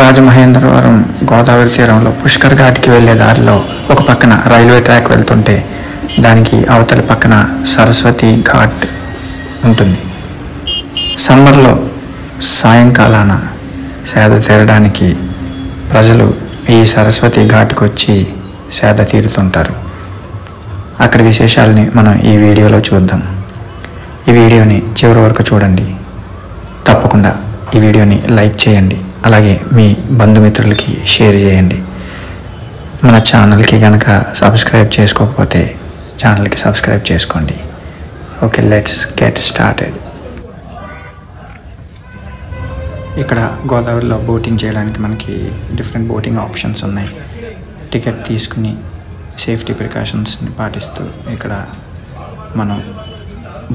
రాజమహేంద్రవరం గోదావరి తీరంలో పుష్కర్ ఘాట్కి వెళ్ళే దారిలో ఒక పక్కన రైల్వే ట్రాక్ వెళ్తుంటే దానికి అవతలి పక్కన సరస్వతి ఘాట్ ఉంటుంది. సమ్మర్లో సాయంకాలాన సేద తీరడానికి ప్రజలు ఈ సరస్వతి ఘాట్కి వచ్చి సేద తీరుతుంటారు. అక్కడ విశేషాలని మనం ఈ వీడియోలో చూద్దాం. ఈ వీడియోని చివరి వరకు చూడండి. తప్పకుండా ఈ వీడియోని లైక్ చేయండి, అలాగే మీ బంధుమిత్రులకి షేర్ చేయండి. మన ఛానల్కి కనుక సబ్స్క్రైబ్ చేసుకోకపోతే ఛానల్కి సబ్స్క్రైబ్ చేసుకోండి. Okay, let's get started. ఇక్కడ గోదావరిలో బోటింగ్ చేయడానికి మనకి డిఫరెంట్ బోటింగ్ ఆప్షన్స్ ఉన్నాయి. టికెట్ తీసుకుని సేఫ్టీ ప్రికాషన్స్ని పాటిస్తూ ఇక్కడ మనం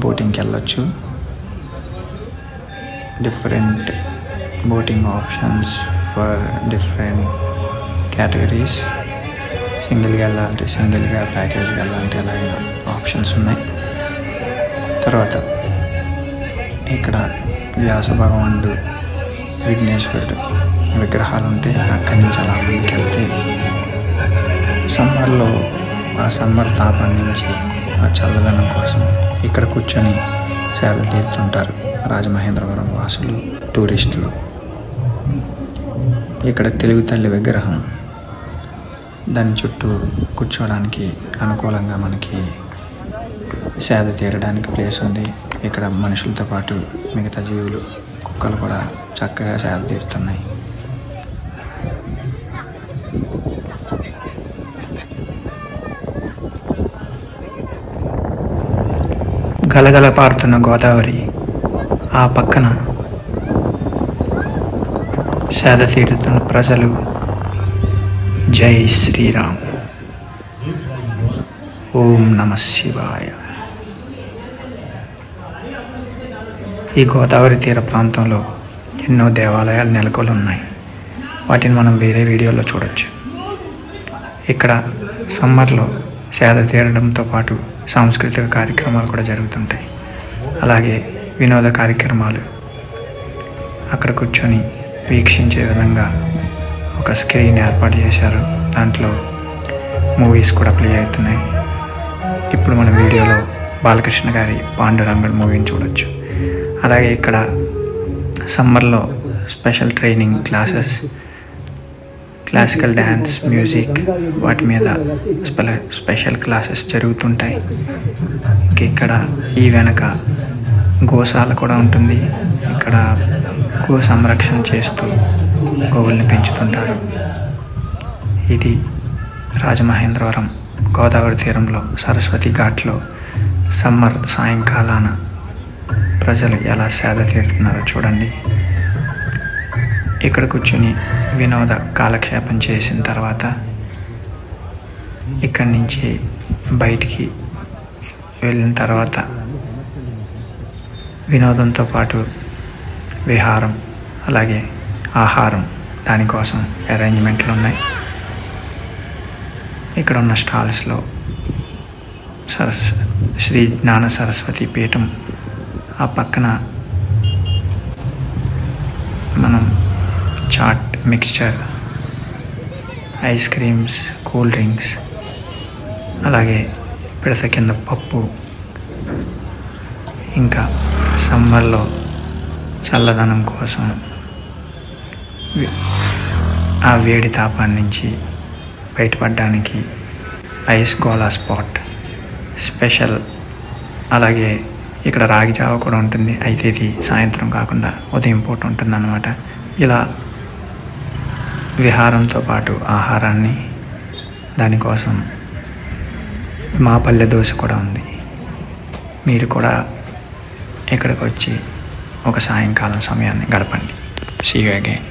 బోటింగ్కి వెళ్ళొచ్చు. Different boating options for different categories. సింగిల్గా వెళ్ళాలంటే సింగిల్గా, ప్యాకేజ్గా వెళ్ళాలంటే అలాగే ఆప్షన్స్ ఉన్నాయి. తర్వాత ఇక్కడ వ్యాస భగవానుడు, విఘ్నేశ్వరుడు విగ్రహాలు ఉంటే అక్కడి నుంచి అలా ముందుకు వెళ్తే సమ్మర్లో ఆ సమ్మర్ తాపం నుంచి ఆ చల్లదనం కోసం ఇక్కడ కూర్చొని సేద తీరుతుంటారు రాజమహేంద్రవరం వాసులు, టూరిస్టులు. ఇక్కడ తెలుగు తల్లి విగ్రహం, దాని చుట్టూ కూర్చోవడానికి అనుకూలంగా మనకి సేద తీరడానికి ప్లేస్ ఉంది. ఇక్కడ మనుషులతో పాటు మిగతా జీవులు, కుక్కలు కూడా చక్కగా సేద తీరుతున్నాయి. గలగల పారుతున్న గోదావరి, ఆ పక్కన సేద తీరుతున్న ప్రజలు. జై శ్రీరామ్, ఓం నమః శివాయ. ఈ గోదావరి తీర ప్రాంతంలో ఎన్నో దేవాలయాలు నెలకొని ఉన్నాయి. వాటిని మనం వేరే వీడియోలో చూడొచ్చు. ఇక్కడ సమ్మర్లో సేద తీరడంతో పాటు సాంస్కృతిక కార్యక్రమాలు కూడా జరుగుతుంటాయి. అలాగే వినోద కార్యక్రమాలు. అక్కడ కూర్చొని వీక్షించే విధంగా ఒక స్క్రీన్ ఏర్పాటు చేశారు. దాంట్లో మూవీస్ కూడా ప్లే అవుతున్నాయి. ఇప్పుడు మన వీడియోలో బాలకృష్ణ గారి పాండురంగడు మూవీని చూడొచ్చు. అలాగే ఇక్కడ సమ్మర్లో special training classes, classical dance, music, వాటి మీద స్పెషల్ క్లాసెస్ జరుగుతుంటాయి. ఇక్కడ ఈ వెనక గోశాల కూడా ఉంటుంది. ఇక్కడ గో సంరక్షణ చేస్తూ గోవుల్ని పెంచుతుంటారు. ఇది రాజమహేంద్రవరం గోదావరి తీరంలో సరస్వతి ఘాట్లో సమ్మర్ సాయంకాలాన ప్రజలు ఎలా సేద తీరుతున్నారో చూడండి. ఇక్కడ కూర్చొని వినోద కాలక్షేపం చేసిన తర్వాత ఇక్కడి నుంచి బయటికి వెళ్ళిన తర్వాత వినోదంతో పాటు విహారం, అలాగే ఆహారం, దానికోసం అరేంజ్మెంట్లు ఉన్నాయి. ఇక్కడ ఉన్న స్టాల్స్లో శ్రీ జ్ఞాన సరస్వతి పీఠం, ఆ పక్కన మనం chaat, mixture, ice creams, cool drinks, అలాగే పిడత కింద పప్పు, ఇంకా సమ్మర్లో చల్లదనం కోసం ఆ వేడి తాపాన్ని నుంచి బయటపడడానికి ఐస్ గోలా స్పాట్ స్పెషల్. అలాగే ఇక్కడ రాగి జావ కూడా ఉంటుంది. అయితే ఇది సాయంత్రం కాకుండా ఉదయం పూట ఉంటుందన్నమాట. ఇలా విహారంతో పాటు ఆహారాన్ని, దానికోసం మా పల్లె దోశ కూడా ఉంది. మీరు కూడా ఇక్కడికి వచ్చి ఒక సాయంకాలం సమయాన్ని గడపండి. See you again.